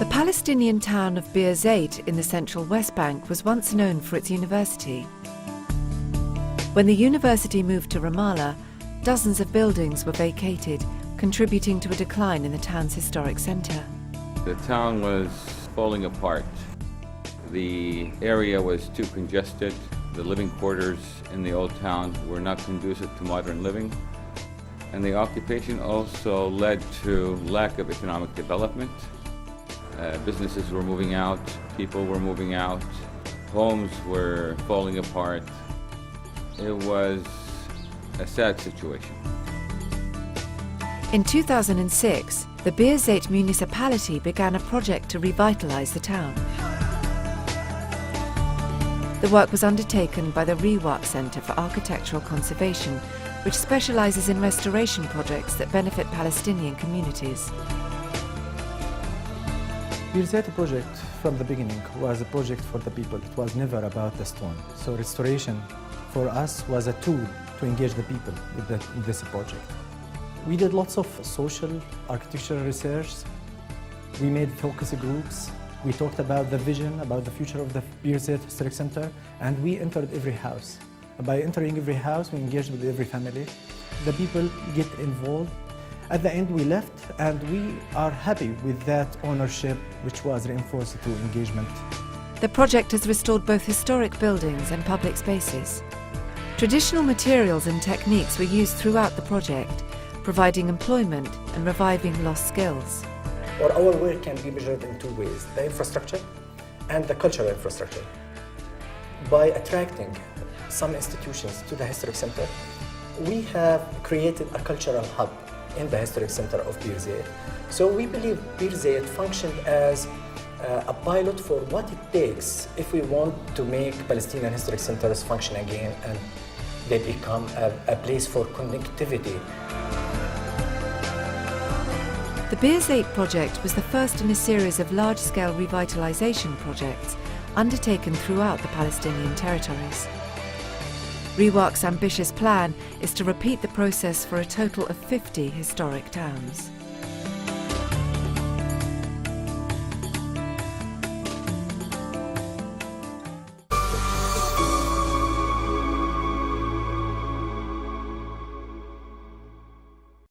The Palestinian town of Birzeit in the central West Bank was once known for its university. When the university moved to Ramallah, dozens of buildings were vacated, contributing to a decline in the town's historic centre. The town was falling apart. The area was too congested. The living quarters in the old town were not conducive to modern living. And the occupation also led to lack of economic development. Businesses were moving out, people were moving out, homes were falling apart. It was a sad situation. In 2006, the Birzeit municipality began a project to revitalise the town. The work was undertaken by the RIWAQ Centre for Architectural Conservation, which specialises in restoration projects that benefit Palestinian communities. Birzeit project from the beginning was a project for the people. It was never about the stone. So restoration for us was a tool to engage the people with this project. We did lots of social architectural research. We made focus groups. We talked about the vision, about the future of the Birzeit Historic Center, and we entered every house. By entering every house, we engaged with every family. The people get involved. At the end, we left, and we are happy with that ownership, which was reinforced through engagement. The project has restored both historic buildings and public spaces. Traditional materials and techniques were used throughout the project, providing employment and reviving lost skills. Our work can be measured in two ways: the infrastructure and the cultural infrastructure. By attracting some institutions to the Historic Center, we have created a cultural hub in the Historic Center of Birzeit. So we believe Birzeit functioned as a pilot for what it takes if we want to make Palestinian historic centers function again and they become a place for connectivity. The Birzeit project was the first in a series of large-scale revitalisation projects undertaken throughout the Palestinian territories. RIWAQ's ambitious plan is to repeat the process for a total of 50 historic towns.